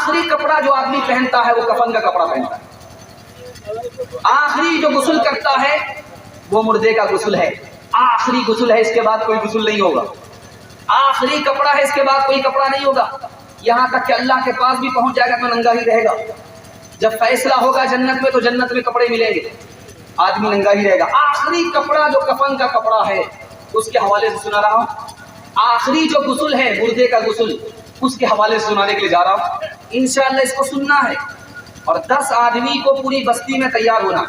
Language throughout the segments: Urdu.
آخری کپڑا جو آدمی پہنتا ہے وہ کفن کا کپڑا پہنتا ہے. آخری جو غسل کرتا ہے وہ مردے کا غسل ہے. آخری غسل ہے, اس کے بعد کوئی غسل نہیں ہوگا. آخری کپڑا ہے, اس کے بعد کوئی کپڑا نہیں ہوگا. یہاں تک کہ اللہ کے پاس بھی پہنچ جائے گا تو ننگا ہی رہے گا. جب فیصلہ ہوگا جنت میں تو جنت میں کپڑے ملیں گے, آدمی ننگا ہی رہے گا. آخری کپڑا جو کفن کا کپڑا ہے اس کے حوالے سے سنا رہا ہوں. آخری جو غسل ہے مردے کا غسل, اس کے حوالے سے سنانے کے لیے جا رہا ہوں. انشاءاللہ اس کو سننا ہے. اور 10 آدمی کو پوری بستی میں تیار ہونا.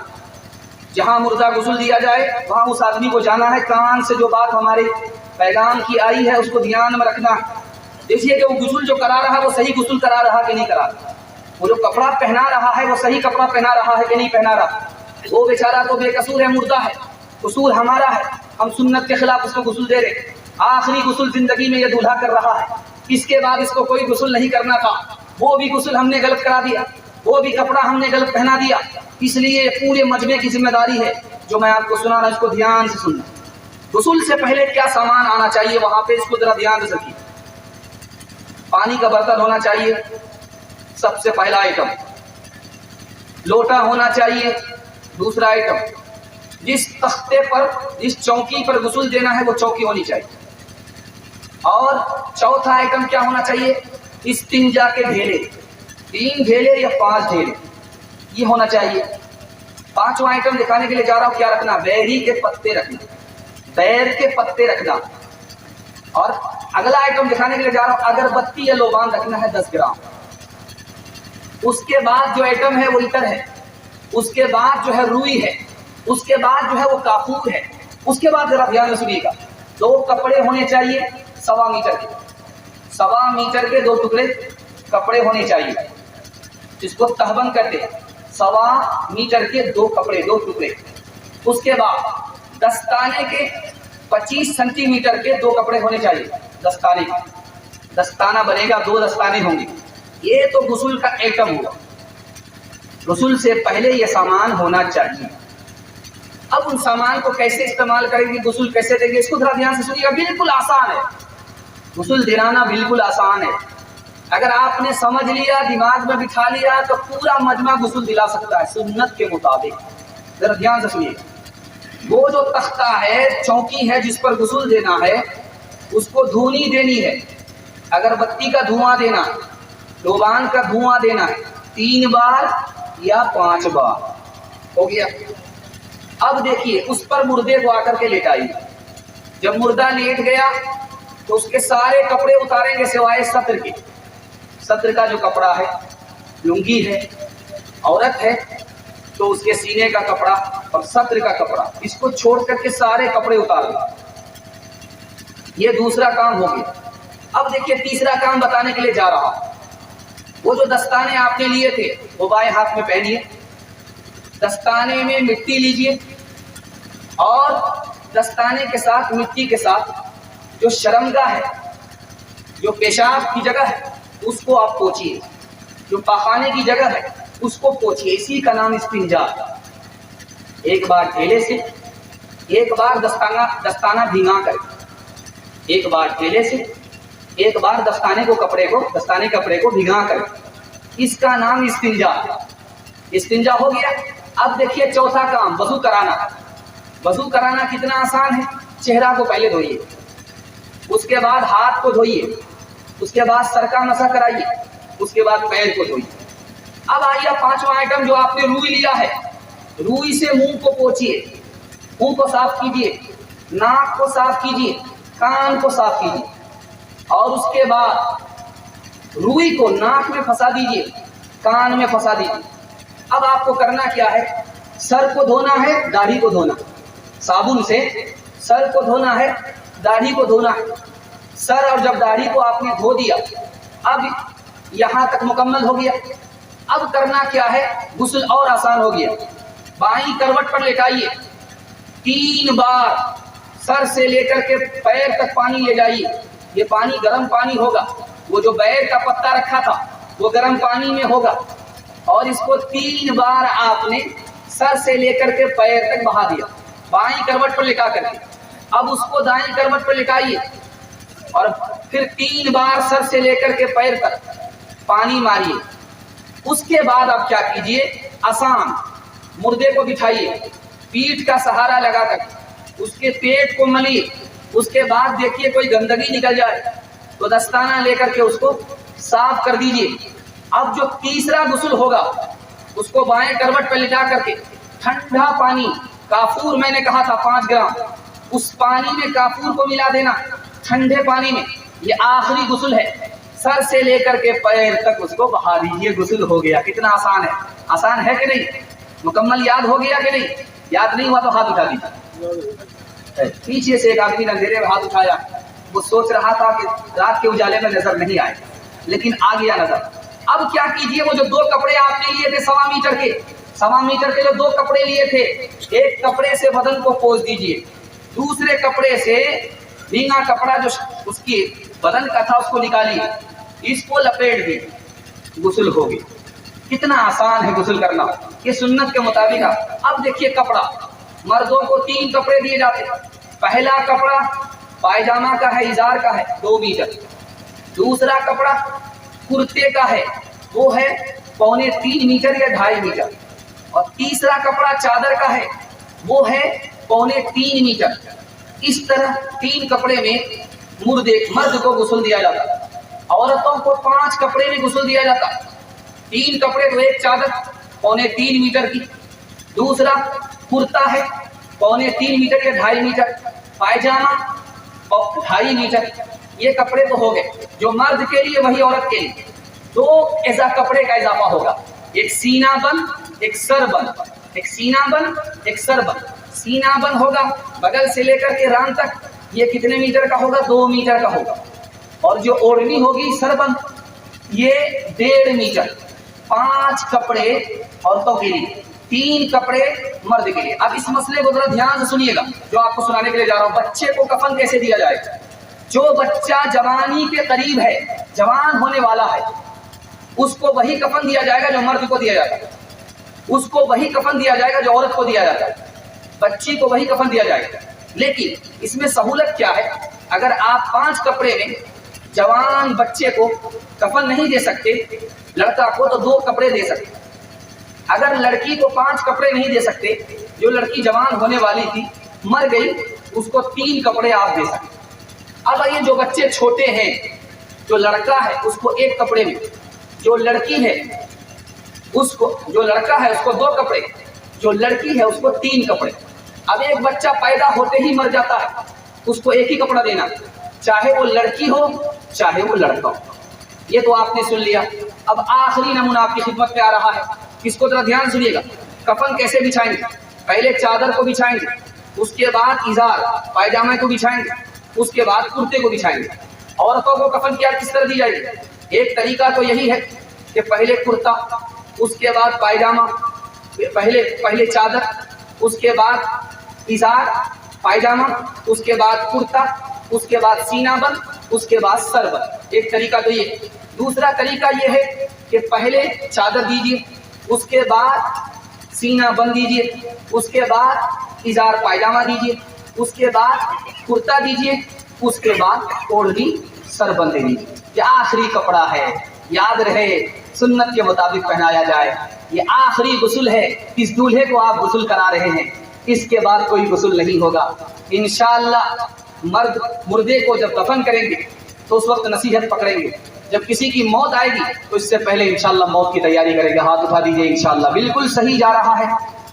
جہاں مردہ غسل دیا جائے وہاں اس آدمی کو جانا ہے. کان سے جو بات ہمارے پیغام کی آئی ہے اس کو دھیان میں رکھنا. دیکھیے کہ وہ غسل جو کرا رہا ہے وہ صحیح غسل کرا رہا کہ نہیں کرا رہا. وہ جو کپڑا پہنا رہا ہے وہ صحیح کپڑا پہنا رہا ہے کہ نہیں پہنا رہا. وہ بیچارہ تو بے قصور ہے, مردہ ہے, قصور ہمارا ہے. ہم سنت کے خلاف اس کو غسل دے رہے. آخری غسل زندگی میں یہ دولہا کر رہا ہے. اس کے بعد اس کو کوئی غسل نہیں کرنا تھا. وہ بھی غسل ہم نے غلط کرا دیا, وہ بھی کپڑا ہم نے غلط پہنا دیا. اس لیے پورے مجمع کی ذمہ داری ہے جو میں آپ کو سنا رہا ہوں, اس کو دھیان سے سننا. غسل سے پہلے کیا سامان آنا چاہیے وہاں پہ, اس کو ذرا دھیان سے رکھیے. پانی کا برتن ہونا چاہیے, سب سے پہلا آئٹم. لوٹا ہونا چاہیے, دوسرا آئٹم. جس تختے پر, جس چوکی پر غسل دینا ہے وہ چوکی ہونی چاہیے. اور چوتھا آئٹم کیا ہونا چاہیے, استنجا کے ڈھیلے, 3 ڈھیلے یا 5 ڈھیلے, یہ ہونا چاہیے. 5واں آئٹم دکھانے کے لیے جا رہا ہوں. کیا رکھنا؟ بیری کے پتے رکھنا, بیر کے پتے رکھنا. اور اگلا آئٹم دکھانے کے لیے جا رہا ہوں, اگربتی یا لوبان رکھنا ہے 10 گرام. اس کے بعد جو آئٹم ہے وہ عطر ہے. اس کے بعد جو ہے روئی ہے. اس کے بعد جو ہے وہ کافور ہے. اس کے بعد ذرا دھیان سنیے گا, 2 کپڑے ہونے چاہیے 1.25 میٹر کے, 1.25 میٹر کے 2 ٹکڑے کپڑے ہونے چاہیے, جس کو تہبند کہتے ہیں. 1.25 میٹر کے 2 کپڑے 2 ٹکڑے. اس کے بعد دستانے کے 25 سینٹی میٹر کے 2 کپڑے ہونے چاہیے. دستانے کا دستانہ بنے گا, 2 دستانے ہوں گے. یہ تو غسل کا ایٹم ہوگا. غسل سے پہلے یہ سامان ہونا چاہیے. اب ان سامان کو کیسے استعمال کریں گے, غسل کیسے دیں گے, اس کو ذرا دھیان سے سنیے گا. بالکل آسان ہے, غسل دلانا بالکل آسان ہے. اگر آپ نے سمجھ لیا, دماغ میں بٹھا لیا تو پورا مجمع غسل دلا سکتا ہے سنت کے مطابق. ذرا دھیان سے سنیے. وہ جو تختہ ہے, چوکی ہے جس پر غسل دینا ہے, اس کو دھونی دینی ہے. اگربتی کا دھواں دینا, لوبان کا دھواں دینا ہے 3 بار یا 5 بار. ہو گیا. اب دیکھیے اس پر مردے کو آ کر کے لیٹائیے. جب مردہ لیٹ گیا تو اس کے سارے کپڑے اتاریں گے سوائے سطر کے. سطر کا جو کپڑا ہے, لنگی ہے, عورت ہے تو اس کے سینے کا کپڑا اور سطر کا کپڑا, اس کو چھوڑ کر کے سارے کپڑے اتار دیں. یہ دوسرا کام ہو گیا. اب دیکھیے تیسرا کام بتانے کے لیے جا رہا ہوں. وہ جو دستانے آپ نے لیے تھے وہ بائیں ہاتھ میں پہنیے. دستانے میں مٹی لیجئے اور دستانے کے ساتھ مٹی کے ساتھ جو شرمگاہ ہے, جو پیشاب کی جگہ ہے, اس کو آپ پوچھیے. جو پاخانے کی جگہ ہے اس کو پوچھیے. اسی کا نام استنجا. ایک بار ڈھیلے سے, ایک بار دستانہ بھیگا کر, ایک بار ڈھیلے سے, ایک بار دستانے کپڑے کو بھگا کر. اس کا نام استنجا. استنجا ہو گیا. اب دیکھیے چوتھا کام, وضو کرانا. وضو کرانا کتنا آسان ہے. چہرہ کو پہلے دھوئیے, اس کے بعد ہاتھ کو دھوئیے, اس کے بعد سر کا مسح کرائیے, اس کے بعد پیر کو دھوئیے. اب آئیے 5واں آئٹم جو آپ نے روئی لیا ہے, روئی سے منہ کو پوچھیے, منہ کو صاف کیجیے, ناک کو صاف کیجیے, کان کو صاف کیجیے, اور اس کے بعد روئی کو ناک میں پھنسا دیجیے, کان میں پھنسا دیجیے. اب آپ کو کرنا کیا ہے, سر کو دھونا ہے, داڑھی کو دھونا, صابن سے سر کو دھونا ہے, داڑھی کو دھونا ہے. سر اور جب داڑھی کو آپ نے دھو دیا, اب یہاں تک مکمل ہو گیا. اب کرنا کیا ہے, غسل اور آسان ہو گیا. بائیں کروٹ پر لیٹائیے, 3 بار سر سے لے کر کے پیر تک پانی لے جائیے. یہ پانی گرم پانی ہوگا, وہ جو بیر کا پتا رکھا تھا وہ گرم پانی میں ہوگا, اور اس کو 3 بار آپ نے سر سے لے کر کے پیر تک بہا دیا بائیں کروٹ پر لٹا کر کے. اب اس کو دائیں کروٹ پر لٹائیے اور پھر 3 بار سر سے لے کر کے پیر تک پانی ماریے. اس کے بعد آپ کیا کیجئے, آسان مردے کو بٹھائیے, پیٹھ کا سہارا لگا کر اس کے پیٹ کو ملیے. اس کے بعد دیکھیے کوئی گندگی نکل جائے تو دستانہ لے کر کے اس کو صاف کر دیجئے. اب جو تیسرا غسل ہوگا اس کو بائیں کروٹ پہ لٹا کر کے ٹھنڈا پانی, کافور میں نے کہا تھا 5 گرام, اس پانی میں کافور کو ملا دینا ٹھنڈے پانی میں. یہ آخری غسل ہے, سر سے لے کر کے پیر تک اس کو بہا دیجیے. غسل ہو گیا. کتنا آسان ہے, آسان ہے کہ نہیں؟ مکمل یاد ہو گیا کہ نہیں؟ یاد نہیں ہوا تو ہاتھ اٹھا دیجیے. پیچھے سے ایک آدمی نے اندھیرے میں ہاتھ اٹھایا, وہ سوچ رہا تھا کہ رات کے اجالے میں نظر نہیں آئے, لیکن آ گیا نظر. اب کیا کیجئے, وہ جو 2 کپڑے آپ نے لیے تھے 1.25 میٹر کے جو 2 کپڑے لیے تھے, ایک کپڑے سے بدن کو پوچھ دیجئے, دوسرے کپڑے سے بھیگا کپڑا جو اس کی بدن کا تھا اس کو نکالیے, اس کو لپیٹ دی, غسل ہوگی. کتنا آسان ہے غسل کرنا, یہ سنت کے مطابق. اب دیکھیے کپڑا, مردوں کو 3 کپڑے دیے جاتے ہیں. پہلا کپڑا پائجامہ کا ہے, ازار کا ہے 2 میٹر. دوسرا کپڑا کرتے کا ہے, وہ ہے 3.25 میٹر یا 2.5 میٹر. اور تیسرا کپڑا چادر کا ہے, وہ ہے 3.25 میٹر. اس طرح 3 کپڑے میں مرد کو غسل دیا جاتا. عورتوں کو 5 کپڑے میں غسل دیا جاتا. 3 کپڑے تو ایک چادر 3.25 میٹر کی, دوسرا کرتا ہے 3.25 میٹر یا 2.5 میٹر, پائجامہ اور 2.5 میٹر. یہ کپڑے تو ہو گئے جو مرد کے لیے, وہی عورت کے لیے 2 ایسا کپڑے کا اضافہ ہوگا. ایک سینہ بند, ایک سر بند. ایک سینہ بند, ایک سر بند. سینہ بند ہوگا بغل سے لے کر کے ران تک, یہ کتنے میٹر کا ہوگا؟ 2 میٹر کا ہوگا. اور جو اوڑھنی ہوگی سر بند, یہ 1.5 میٹر. 5 کپڑے عورتوں کے لیے, 3 کپڑے مرد کے لیے. اب اس مسئلے کو ذرا دھیان سے سنیے گا جو آپ کو سنانے کے لیے جا رہا ہوں. بچے کو کفن کیسے دیا جائے؟ جو بچہ جوانی کے قریب ہے, جوان ہونے والا ہے, اس کو وہی کفن دیا جائے گا جو مرد کو دیا جاتا ہے. اس کو وہی کفن دیا جائے گا جو عورت کو دیا جاتا ہے. بچی کو وہی کفن دیا جائے گا. لیکن اس میں سہولت کیا ہے, اگر آپ 5 کپڑے میں جوان بچے کو کفن نہیں دے سکتے, لڑکا کو تو 2 کپڑے دے سکتے. اگر لڑکی کو 5 کپڑے نہیں دے سکتے, جو لڑکی جوان ہونے والی تھی مر گئی, اس کو 3 کپڑے آپ دے سکتے. اب یہ جو بچے چھوٹے ہیں, جو لڑکا ہے اس کو 1 کپڑے میں, جو لڑکی ہے اس کو, جو لڑکا ہے اس کو 2 کپڑے, جو لڑکی ہے اس کو 3 کپڑے. اب ایک بچہ پیدا ہوتے ہی مر جاتا ہے, اس کو 1 ہی کپڑا دینا, چاہے وہ لڑکی ہو چاہے وہ لڑکا ہو. یہ تو آپ نے سن لیا. اب آخری نمونہ آپ کی خدمت میں آ رہا ہے, اس کو ذرا دھیان سنیے گا. کفن کیسے بچھائیں گے؟ پہلے چادر کو بچھائیں گے, اس کے بعد ازار پائجامے کو بچھائیں گے, اس کے بعد کرتے کو بچھائیں گے. عورتوں کو کفن کیا کس طرح دی جائے گی؟ ایک طریقہ تو یہی ہے کہ پہلے کرتا, اس کے بعد پائجامہ, پہلے چادر, اس کے بعد ازار پائجامہ, اس کے بعد کرتا, اس کے بعد سینہ بند, اس کے بعد سر بند. ایک طریقہ تو یہ. دوسرا طریقہ یہ ہے کہ پہلے چادر دیجیے, اس کے بعد سینہ بند دیجیے, اس کے بعد ازار پائجامہ دیجیے, اس کے بعد کرتا دیجیے, اس کے بعد اوڑھنی سر بند دیجیے. یہ آخری کپڑا ہے, یاد رہے سنت کے مطابق پہنایا جائے. یہ آخری غسل ہے. اس دولہے کو آپ غسل کرا رہے ہیں, اس کے بعد کوئی غسل نہیں ہوگا. انشاءاللہ مردے کو جب دفن کریں گے تو اس وقت نصیحت پکڑیں گے. جب کسی کی موت آئے گی تو اس سے پہلے انشاءاللہ موت کی تیاری کریں گے. ہاتھ اٹھا دیجیے. انشاءاللہ بالکل صحیح جا رہا ہے.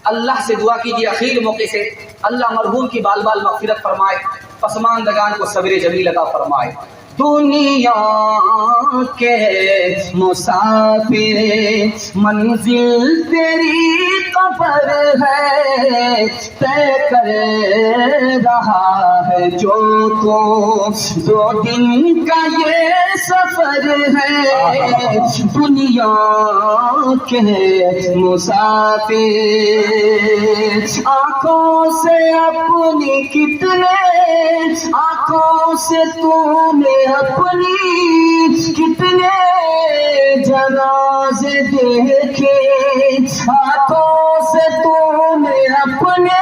اللہ سے دعا کیجیے اخیر موقع سے, اللہ مرحوم کی بال بال مغفرت فرمائے, پسماندگان کو صبر جمیل عطا فرمائے. دنیا کے مسافر منزل تیری قبر ہے, طے کر رہا ہے جو تو 2 دن کا یہ سفر ہے. دنیا کے مسافر آنکھوں سے اپنی کتنے, آنکھوں سے تو نے اپنی کتنے جنازے دیکھے, ہاتھوں سے تو نے اپنے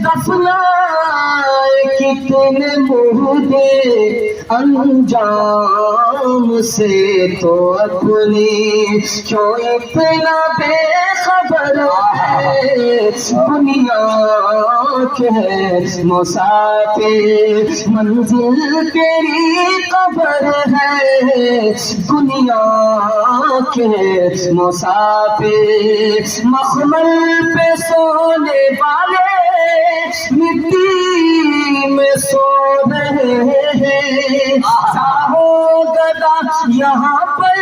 دفنائے کتنے مردے, انجام سے تو اپنی کیوں اتنا بے خبر ہے؟ دنیا کے مسافر منزل تیری قبر ہے، دنیا کے مسافر مخمل پہ سونے والے مٹی میں سو رہے ہیں، ساہو گدا یہاں پر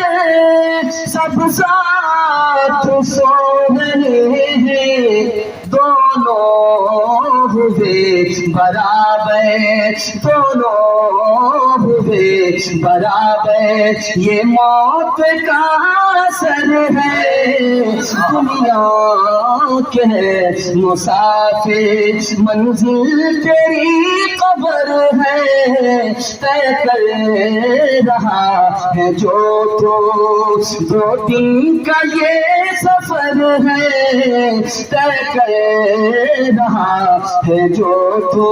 سب ساتھ سو رہے ہیں، دونوں ہوئے برابر، دونوں ہوئے برابر، یہ موت کا اثر ہے، دنیا کے مسافر منزل تیری قبر ہے، طے کر رہا ہے جو تو 2 دن کا یہ سفر ہے، طے کر رہا ہے جو تو